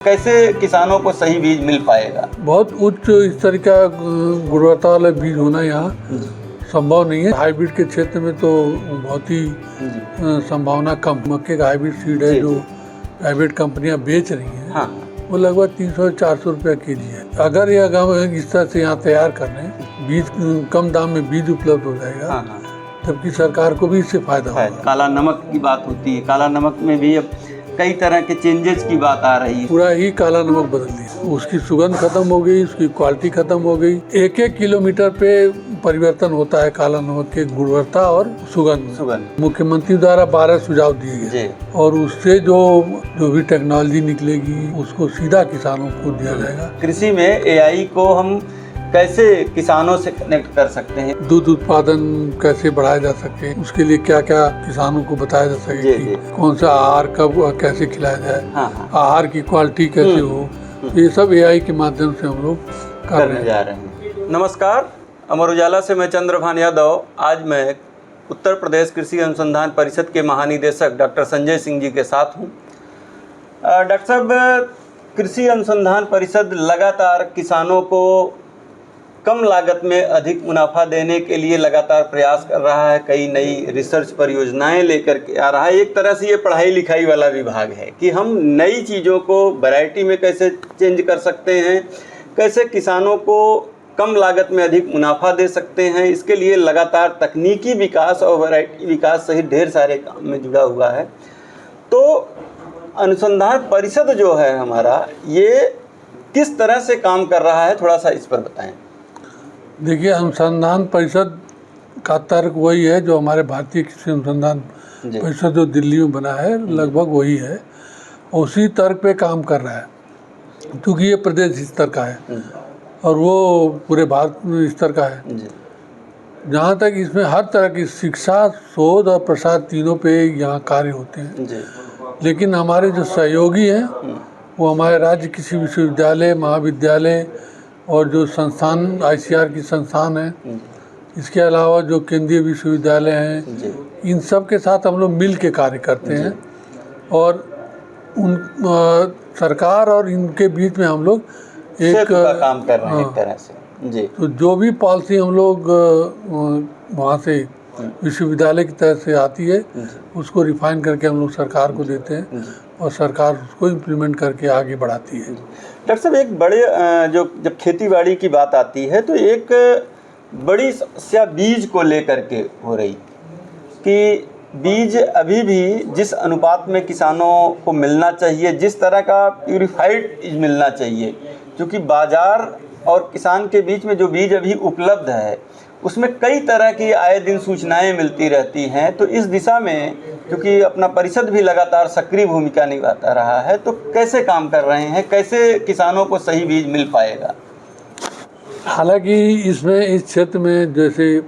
कैसे किसानों को सही बीज मिल पाएगा? बहुत उच्च स्तर का गुणवत्ता वाला बीज होना यहाँ संभव नहीं है। हाइब्रिड के क्षेत्र में तो बहुत ही संभावना कम। मक्के का हाइब्रिड सीड है जो प्राइवेट कंपनियां बेच रही हैं। हाँ। वो लगभग 300-400 रुपया केजी है। अगर यह हम इस तरह से यहाँ तैयार कर लें, बीज कम दाम में बीज उपलब्ध हो जाएगा। हाँ। जबकि सरकार को भी इससे फायदा होगा। काला नमक की बात होती है, काला नमक में भी अब कई तरह के चेंजेस की बात आ रही है। पूरा ही काला नमक बदल दिया, उसकी सुगंध खत्म हो गई, उसकी क्वालिटी खत्म हो गई। 1-1 किलोमीटर पे परिवर्तन होता है काला नमक के गुणवत्ता और सुगंध। मुख्यमंत्री द्वारा 12 सुझाव दिए गए और उससे जो भी टेक्नोलॉजी निकलेगी उसको सीधा किसानों को दिया जाएगा। कृषि में एआई को हम कैसे किसानों से कनेक्ट कर सकते हैं? दूध उत्पादन कैसे बढ़ाया जा सके, उसके लिए क्या क्या किसानों को बताया जा सके कि कौन सा आहार कब कैसे खिलाया जाए। हाँ। आहार की क्वालिटी कैसे हो, ये सब एआई के माध्यम से हम लोग करने जा रहे हैं। नमस्कार, अमर उजाला से मैं चंद्रभान यादव। आज मैं उत्तर प्रदेश कृषि अनुसंधान परिषद के महानिदेशक डॉक्टर संजय सिंह जी के साथ हूँ। डॉक्टर साहब, कृषि अनुसंधान परिषद लगातार किसानों को कम लागत में अधिक मुनाफा देने के लिए लगातार प्रयास कर रहा है। कई नई रिसर्च परियोजनाएं लेकर के आ रहा है। एक तरह से ये पढ़ाई लिखाई वाला विभाग है कि हम नई चीज़ों को वैरायटी में कैसे चेंज कर सकते हैं, कैसे किसानों को कम लागत में अधिक मुनाफा दे सकते हैं। इसके लिए लगातार तकनीकी विकास और वैरायटी विकास सहित ढेर सारे काम में जुड़ा हुआ है। तो अनुसंधान परिषद जो है हमारा, ये किस तरह से काम कर रहा है, थोड़ा सा इस पर बताएं। देखिए, अनुसंधान परिषद का तर्क वही है जो हमारे भारतीय कृषि अनुसंधान परिषद जो दिल्ली में बना है, लगभग वही है। उसी तर्क पे काम कर रहा है क्योंकि ये प्रदेश स्तर का है और वो पूरे भारत स्तर का है। जहाँ तक इसमें हर तरह की शिक्षा, शोध और प्रसार तीनों पे यहाँ कार्य होते हैं। लेकिन हमारे जो सहयोगी हैं वो हमारे राज्य कृषि विश्वविद्यालय, महाविद्यालय और जो संस्थान ICAR की संस्थान है, इसके अलावा जो केंद्रीय विश्वविद्यालय हैं, इन सब के साथ हम लोग मिल के कार्य करते हैं और उन सरकार और इनके बीच में हम लोग एक काम कर रहे हैं एक तरह से। जी। तो जो भी पॉलिसी हम लोग वहाँ से विश्वविद्यालय की तरफ से आती है उसको रिफाइन करके हम लोग सरकार को देते हैं और सरकार उसको इम्प्लीमेंट करके आगे बढ़ाती है। डॉक्टर साहब, एक बड़े जब खेतीबाड़ी की बात आती है तो एक बड़ी समस्या बीज को लेकर के हो रही कि बीज अभी भी जिस अनुपात में किसानों को मिलना चाहिए, जिस तरह का प्यूरिफाइड बीज मिलना चाहिए, क्योंकि बाजार और किसान के बीच में जो बीज अभी उपलब्ध है उसमें कई तरह की आए दिन सूचनाएं मिलती रहती हैं। तो इस दिशा में क्योंकि अपना परिषद भी लगातार सक्रिय भूमिका निभाता रहा है, तो कैसे काम कर रहे हैं, कैसे किसानों को सही बीज मिल पाएगा? हालांकि इसमें इस क्षेत्र में जैसे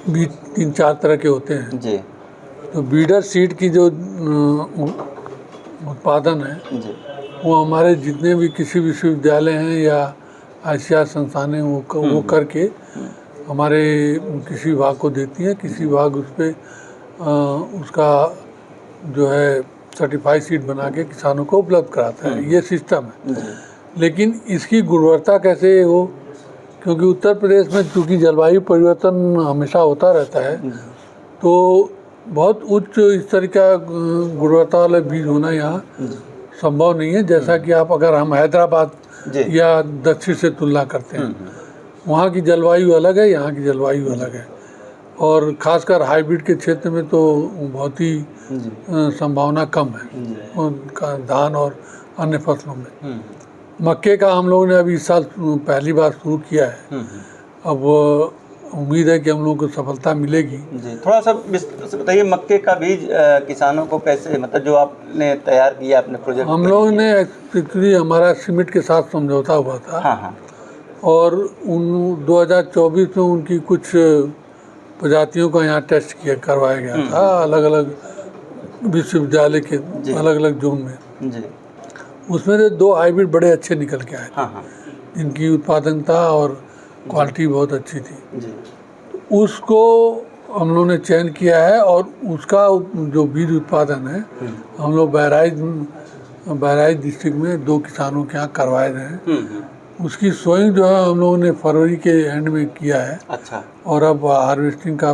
बीज 3-4 तरह के होते हैं जी। तो बीडर सीड की जो उत्पादन है वो हमारे जितने भी कृषि विश्वविद्यालय हैं या ICAR संस्थान हैं वो करके हमारे कृषि विभाग को देती है। कृषि विभाग उस पर उसका जो है सर्टिफाइड सीड बना के किसानों को उपलब्ध कराता है। ये सिस्टम है। लेकिन इसकी गुणवत्ता कैसे हो, क्योंकि उत्तर प्रदेश में चूँकि जलवायु परिवर्तन हमेशा होता रहता है तो बहुत उच्च स्तर का गुणवत्ता वाला बीज होना यहाँ संभव नहीं है। जैसा कि अगर हम हैदराबाद या दक्षिण से तुलना करते हैं, वहाँ की जलवायु अलग है, यहाँ की जलवायु अलग है और ख़ासकर हाइब्रिड के क्षेत्र में तो बहुत ही संभावना कम है धान और अन्य फसलों में। मक्के का हम लोगों ने अभी इस साल पहली बार शुरू किया है। अब उम्मीद है कि हम लोगों को सफलता मिलेगी। जी, थोड़ा सा बताइए, मक्के का बीज किसानों को कैसे, मतलब जो आपने तैयार किया अपने प्रोजेक्ट? हम लोगों ने एक्चुअली हमारा सीमेंट के साथ समझौता हुआ था। हाँ। और 2024 में उनकी कुछ प्रजातियों का यहाँ टेस्ट करवाया गया था अलग अलग विश्वविद्यालय के अलग अलग जोन में। जी। उसमें से 2 हाइब्रिड बड़े अच्छे निकल के आए। हाँ। इनकी उत्पादकता और क्वालिटी बहुत अच्छी थी। जी। तो उसको हम लोगों ने चयन किया है और उसका जो बीज उत्पादन है हम लोग बहराइच बहराइच डिस्ट्रिक्ट में 2 किसानों के यहाँ करवाए गए हैं। उसकी सोइंग जो है हम लोगों ने फरवरी के एंड में किया है। अच्छा। और अब हार्वेस्टिंग का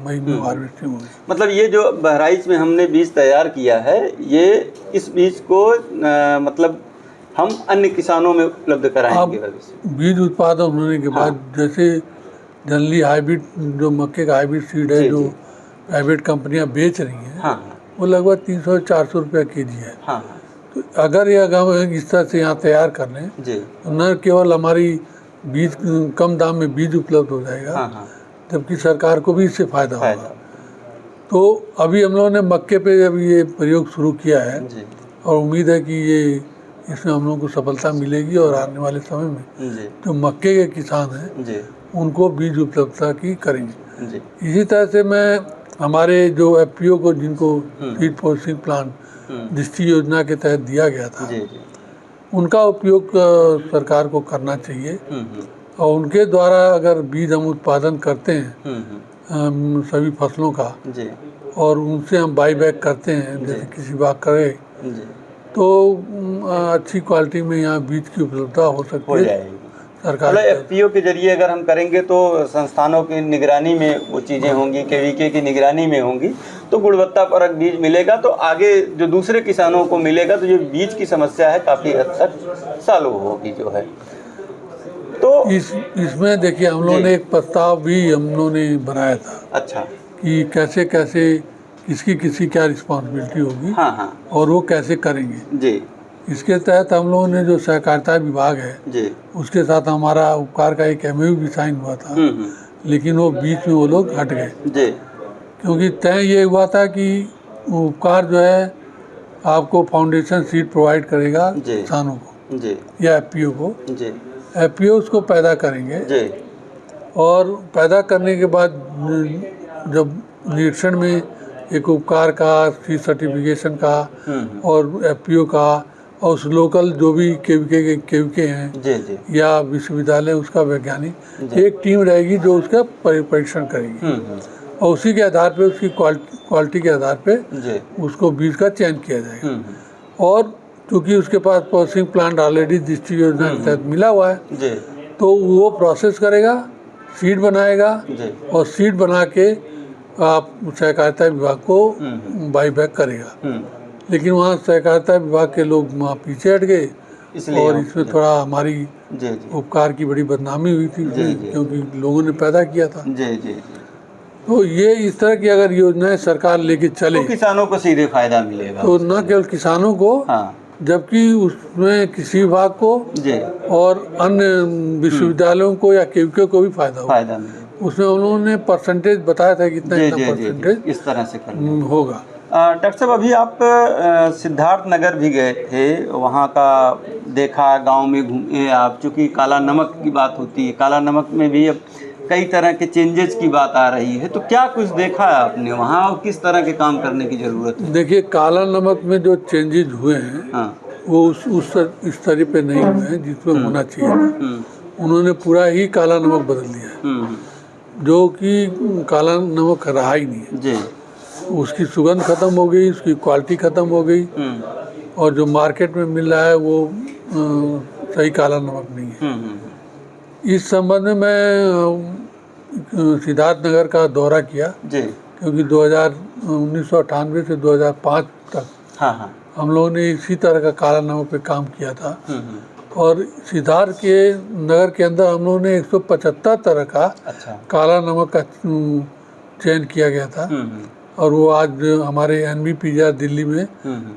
मई में हार्वेस्टिंग होगी। मतलब ये जो बहराइच में हमने बीज तैयार किया है, ये इस बीज को मतलब हम अन्य किसानों में उपलब्ध कराएंगे भविष्य। बीज उत्पादन होने के बाद जैसे जनरली हाइब्रिड जो मक्के का हाइब्रिड सीड है जो प्राइवेट कंपनियां बेच रही हैं, वो लगभग 300-400 रुपया केजी है। तो अगर ये हम इस तरह से यहाँ तैयार कर लें तो न केवल हमारी बीज कम दाम में बीज उपलब्ध हो जाएगा, जबकि सरकार को भी इससे फायदा होगा। तो अभी हम लोगों ने मक्के पे अभी ये प्रयोग शुरू किया है और उम्मीद है कि ये इसमें हम लोगों को सफलता मिलेगी और आने वाले समय में जो मक्के के किसान हैं उनको बीज उपलब्धता की करेंगे। इसी तरह से मैं हमारे जो FPO को जिनको सीड प्रोसेसिंग प्लांट दृष्टि योजना के तहत दिया गया था, उनका उपयोग सरकार को करना चाहिए और उनके द्वारा अगर बीज हम उत्पादन करते हैं सभी फसलों का और उनसे हम बाई बैक करते हैं, जैसे किसी बात करे तो अच्छी क्वालिटी में यहाँ बीज की उपलब्धता हो सकती है। सरकार FPO के जरिए अगर हम करेंगे तो संस्थानों की निगरानी में वो चीज़ें होंगी, KVK की निगरानी में होंगी, तो गुणवत्तापरक बीज मिलेगा, तो आगे जो दूसरे किसानों को मिलेगा तो जो बीज की समस्या है काफ़ी हद तक सॉल्व होगी जो है। तो इसमें देखिए हम लोगों ने एक प्रस्ताव भी हम लोगों ने बनाया था। अच्छा। कि कैसे कैसे किसकी क्या रिस्पॉन्सिबिलिटी होगी और वो कैसे करेंगे जी। इसके तहत हम लोगों ने जो सहकारिता विभाग है जी, उसके साथ हमारा उपकार का एक MOU भी साइन हुआ था, लेकिन वो बीच में वो लोग हट गए जी। क्योंकि तय ये हुआ था कि उपकार जो है आपको फाउंडेशन सीड प्रोवाइड करेगा किसानों को जी, या FPO को जी। FPO उसको पैदा करेंगे जी। और पैदा करने के बाद जब निरीक्षण में एक उपकार का, सीड सर्टिफिकेशन का और FPO का और उस लोकल जो भी KVK हैं जी जी, या विश्वविद्यालय उसका वैज्ञानिक एक टीम रहेगी जो उसका परीक्षण करेगी और उसी के आधार पे उसकी क्वालिटी के आधार पे उसको बीज का चयन किया जाएगा। और क्योंकि उसके पास प्रोसेसिंग प्लांट ऑलरेडी दृष्टि योजना के तहत मिला हुआ है तो वो प्रोसेस करेगा, सीड बनाएगा और सीड बना के आप सहकारिता विभाग को बाई बैक करेगा। लेकिन वहाँ सहकारिता विभाग के लोग वहाँ पीछे हट गए और इसमें थोड़ा हमारी उपकार की बड़ी बदनामी हुई थी क्योंकि लोगों ने पैदा किया था। तो ये इस तरह की अगर योजनाएं सरकार लेके चले तो किसानों को सीधे फायदा मिलेगा, तो न केवल किसानों को जबकि उसमें कृषि विभाग को और अन्य विश्वविद्यालयों को या KVK को भी फायदा होगा। उसमें उन्होंने परसेंटेज बताया था कितना परसेंटेज इस तरह से होगा। डॉक्टर साहब अभी आप सिद्धार्थ नगर भी गए थे, वहाँ का देखा, गांव में घूमे आप, चूँकि काला नमक की बात होती है, काला नमक में भी अब कई तरह के चेंजेस की बात आ रही है, तो क्या कुछ देखा है आपने वहाँ और किस तरह के काम करने की ज़रूरत है? देखिए काला नमक में जो चेंजेस हुए हैं वो इस तरह पे नहीं हुए हैं जिसमें होना चाहिए। उन्होंने पूरा ही काला नमक बदल दिया है, जो कि काला नमक रहा ही नहीं है जी। उसकी सुगंध खत्म हो गई, उसकी क्वालिटी खत्म हो गई और जो मार्केट में मिल रहा है वो सही काला नमक नहीं है। इस संबंध में मैं सिद्धार्थ नगर का दौरा किया जी। क्योंकि 1998 से 2005 तक हम लोगों ने इसी तरह का काला नमक पे काम किया था और सिद्धार्थ के नगर के अंदर हम लोगों ने 175 तरह का काला नमक का चयन किया गया था और वो आज हमारे NBPR दिल्ली में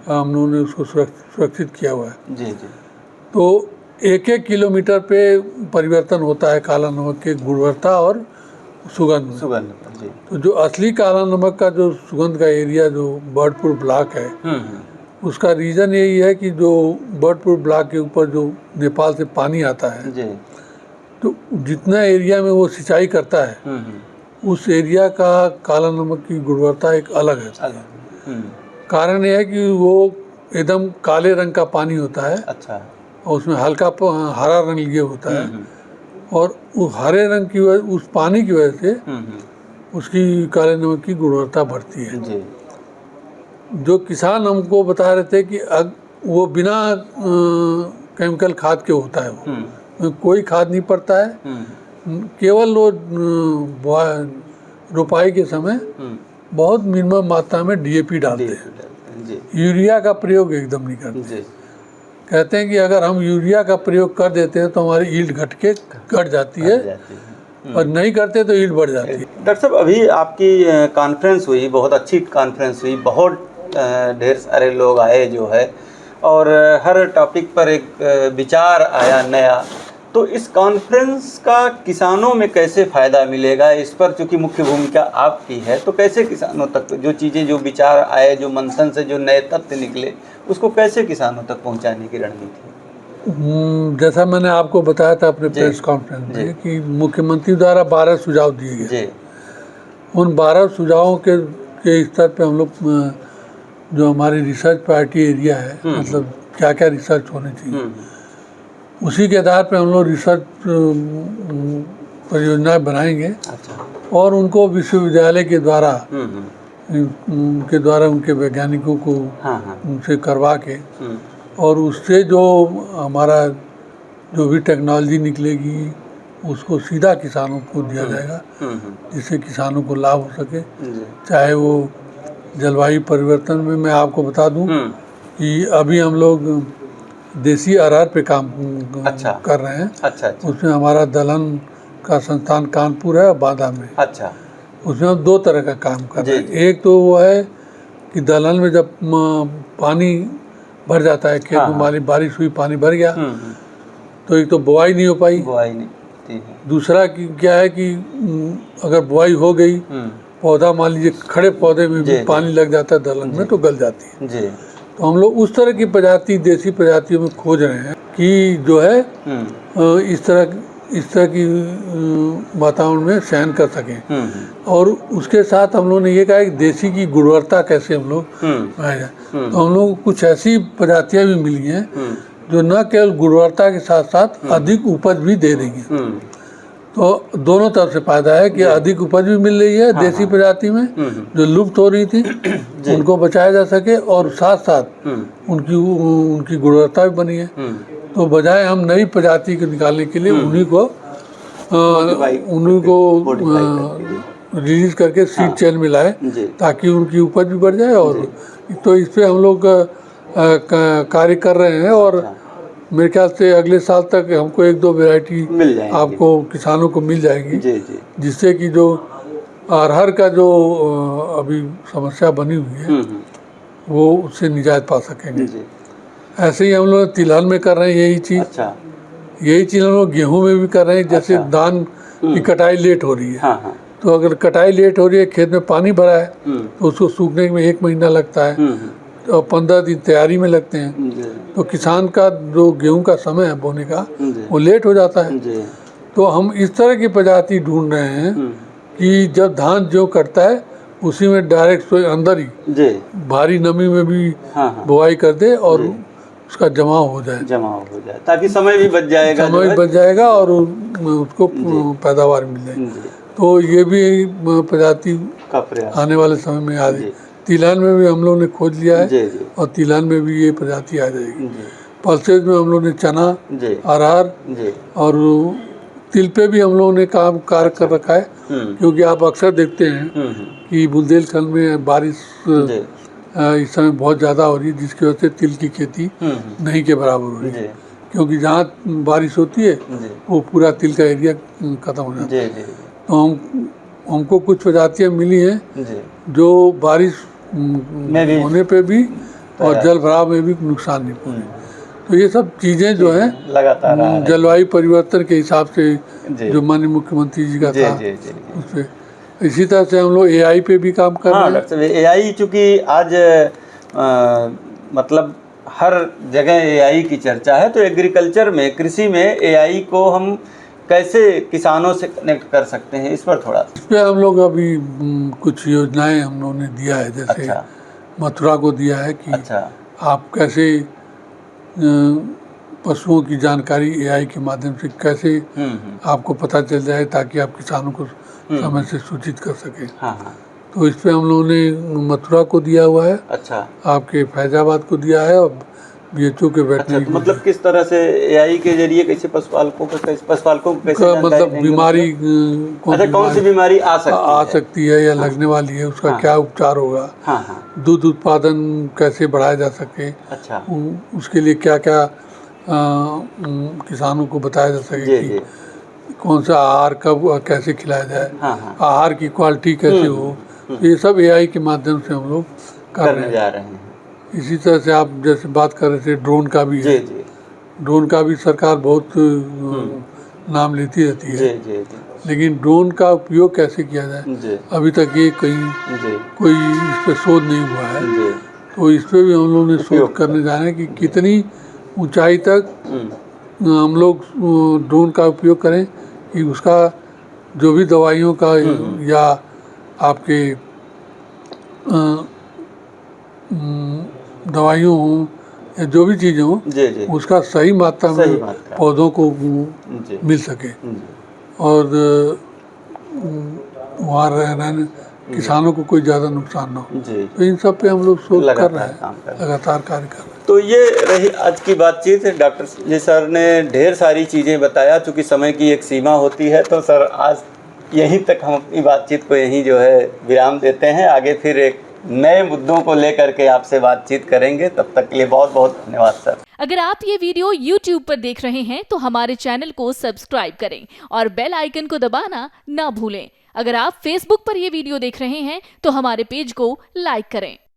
हम लोगों ने उसको सुरक्षित किया हुआ है जी जी। तो 1-1 किलोमीटर पे परिवर्तन होता है काला नमक के गुणवत्ता और सुगंध जी। तो जो असली काला नमक का जो सुगंध का एरिया जो बर्डपुर ब्लॉक है उसका रीज़न यही है कि जो बर्डपुर ब्लॉक के ऊपर जो नेपाल से पानी आता है जी। तो जितना एरिया में वो सिंचाई करता है उस एरिया का काला नमक की गुणवत्ता एक अलग है। कारण यह है कि वो एकदम काले रंग का पानी होता है और उसमें हल्का हरा रंग लिए होता है और वो हरे रंग की वजह उस पानी की वजह से उसकी काले नमक की गुणवत्ता बढ़ती है। जो किसान हमको बता रहे थे कि वो बिना केमिकल खाद के होता है। वो कोई खाद नहीं पड़ता है, केवल वो रोपाई के समय बहुत मिनिमम मात्रा में डीएपी डालते हैं। जी यूरिया का प्रयोग एकदम नहीं करते। जी कहते हैं कि अगर हम यूरिया का प्रयोग कर देते हैं तो हमारी ईल्ड घट जाती है, और नहीं करते तो ईल्ड बढ़ जाती है। डॉक्टर साहब, अभी आपकी कॉन्फ्रेंस हुई, बहुत अच्छी कॉन्फ्रेंस हुई, बहुत ढेर सारे लोग आए जो है, और हर टॉपिक पर एक विचार आया नया। तो इस कॉन्फ्रेंस का किसानों में कैसे फ़ायदा मिलेगा, इस पर चूँकि मुख्य भूमिका आपकी है, तो कैसे किसानों तक जो चीज़ें, जो विचार आए, जो मंथन से जो नए तथ्य निकले, उसको कैसे किसानों तक पहुंचाने की रणनीति? जैसा मैंने आपको बताया था अपने प्रेस कॉन्फ्रेंस में कि मुख्यमंत्री द्वारा 12 सुझाव दिए गए। जी। उन 12 सुझावों के स्तर पे हम लोग जो हमारी रिसर्च प्रायोरिटी एरिया है, मतलब क्या क्या रिसर्च होनी चाहिए, उसी के आधार पे हम लोग रिसर्च परियोजनाएं बनाएंगे। अच्छा। और उनको विश्वविद्यालय के द्वारा उनके वैज्ञानिकों को उनसे करवा के, और उससे जो हमारा जो भी टेक्नोलॉजी निकलेगी उसको सीधा किसानों को दिया जाएगा, जिससे किसानों को लाभ हो सके। चाहे वो जलवायु परिवर्तन में, मैं आपको बता दूं कि अभी हम लोग देसी अरहर पे काम कर रहे हैं। अच्छा। उसमें हमारा दलहन का संस्थान कानपुर है और बांदा में। अच्छा। उसमें हम 2 तरह का काम कर रहे हैं। एक तो वो है कि दलहन में जब पानी भर जाता है, खेत में बारिश हुई, पानी भर गया, तो एक तो बुआई नहीं हो पाई। दूसरा क्या है कि अगर बुआई हो गई, पौधा मान लीजिए खड़े पौधे में भी पानी लग जाता है दलहन में, तो गल जाती है। जी। तो हम लोग उस तरह की प्रजाति, देसी प्रजातियों में खोज रहे हैं कि जो है इस तरह की वातावरण में सहन कर सकें। और उसके साथ हम लोगों ने ये कहा कि देसी की गुणवत्ता कैसे हम लोग पाए जाए। तो हम लोग को कुछ ऐसी प्रजातियां भी मिली हैं जो न केवल गुणवत्ता के साथ साथ अधिक उपज भी दे रही हैं। तो दोनों तरफ से फायदा है कि अधिक उपज भी मिल रही है देसी प्रजाति में, जो लुप्त हो रही थी उनको बचाया जा सके, और साथ साथ उनकी गुणवत्ता भी बनी है। तो बजाय हम नई प्रजाति को निकालने के लिए उन्हीं को रिलीज करके सीड चेन में लाए, ताकि उनकी उपज भी बढ़ जाए। और तो इस पे हम लोग कार्य कर रहे हैं, और मेरे ख्याल से अगले साल तक हमको 1-2 वैरायटी आपको किसानों को मिल जाएगी, जिससे कि जो अरहर का जो अभी समस्या बनी हुई है वो उससे निजात पा सकेंगे। ऐसे ही हम लोग तिलहन में कर रहे हैं यही चीज़। अच्छा। यही चीज़ हम लोग गेहूँ में भी कर रहे हैं। जैसे धान की कटाई लेट हो रही है, तो अगर कटाई लेट हो रही है, खेत में पानी भरा है, तो उसको सूखने में 1 महीना लगता है, और 15 दिन तैयारी में लगते हैं। तो किसान का जो गेहूं का समय है बोने का, वो लेट हो जाता है। तो हम इस तरह की प्रजाति ढूंढ रहे हैं कि जब धान जो करता है उसी में डायरेक्ट अंदर ही भारी नमी में भी बुआई कर दे, और उसका जमाव हो जाए, ताकि समय भी बच जाएगा, और उसको पैदावार मिल जाए। तो ये भी प्रजाति आने वाले समय में आ जाए। तिलहन में भी हम लोग ने खोज लिया है, और तिलहन में भी ये प्रजाति आ जाएगी। पल्सेज में हम लोग ने चना, अरहर और तिल पे भी हम लोगों ने कार्य कर रखा है, क्योंकि आप अक्सर देखते हैं कि बुंदेलखंड में बारिश इस समय बहुत ज़्यादा हो रही है, जिसकी वजह से तिल की खेती नहीं के बराबर हो रही है। क्योंकि जहाँ बारिश होती है वो पूरा तिल का एरिया खत्म हो जाता है। तो हमको कुछ प्रजातियाँ मिली हैं जो बारिश होने पे भी और जल भराव में भी नुकसान नहीं पहुँचे। तो ये सब चीज़ें जो हैं लगातार जलवायु परिवर्तन के हिसाब से जो माननीय मुख्यमंत्री जी का था उस पर, इसी तरह से हम लोग AI पे भी काम कर रहे हैं। AI चूँकि आज मतलब हर जगह AI की चर्चा है, तो एग्रीकल्चर में, कृषि में AI को हम कैसे किसानों से कनेक्ट कर सकते हैं, इस पर थोड़ा। इस पर हम लोग अभी कुछ योजनाएं हम लोगों ने दिया है। जैसे मथुरा को दिया है कि आप कैसे पशुओं की जानकारी AI के माध्यम से कैसे आपको पता चल जाए, ताकि आप किसानों को समय से सूचित कर सकें। तो इस पे हम लोगों ने मथुरा को दिया हुआ है, आपके फैजाबाद को दिया है, और बीएचओ के अच्छा, वेटनरी तो मतलब किस तरह से एआई के जरिए कैसे पशुपालकों को कैसे जानकारी मतलब देंगे बीमारी उनको? अच्छा, कौन सी बीमारी आ सकती है या लगने वाली है, उसका क्या उपचार होगा, हाँ हाँ, दूध उत्पादन कैसे बढ़ाया जा सके, अच्छा, उसके लिए क्या क्या किसानों को बताया जा सके जी कि जी, कौन सा आहार कब और कैसे खिलाया जाए, हाँ हाँ, आहार की क्वालिटी कैसे हो, ये सब एआई के माध्यम से हम लोग कर रहे करने हैं। जा रहे हैं। इसी तरह से आप जैसे बात कर रहे थे, ड्रोन का भी जी है। जी, ड्रोन का भी सरकार बहुत नाम लेती रहती जी है, जी, लेकिन ड्रोन का उपयोग कैसे किया जाए जी अभी तक ये कहीं जी कोई इस पर शोध नहीं हुआ है। जी, तो इस पर भी हम लोग ने शोध उपयोग करने जा रहे हैं कि कितनी ऊंचाई तक हम्म, हम लोग ड्रोन का उपयोग करें कि उसका जो भी दवाइयों का या आपके दवाइयों हों या जो भी चीज़ें हों, जी जी, उसका सही मात्रा सही में मात्रा, पौधों को जी मिल सके जी, और वहाँ रहने किसानों को कोई ज़्यादा नुकसान ना हो। जी, तो इन सब पे हम लोग शोध कर रहे लगातार हैं, काम कर रहे हैं। लगातार कार्य कर रहे हैं। तो ये रही आज की बातचीत। डॉक्टर जी सर ने ढेर सारी चीज़ें बताया, चूँकि समय की एक सीमा होती है, तो सर आज यहीं तक हम अपनी बातचीत को यहीं जो है विराम देते हैं। आगे फिर एक नए मुद्दों को लेकर के आपसे बातचीत करेंगे। तब तक के लिए बहुत बहुत धन्यवाद सर। अगर आप ये वीडियो YouTube पर देख रहे हैं तो हमारे चैनल को सब्सक्राइब करें और बेल आइकन को दबाना ना भूलें। अगर आप Facebook पर ये वीडियो देख रहे हैं तो हमारे पेज को लाइक करें।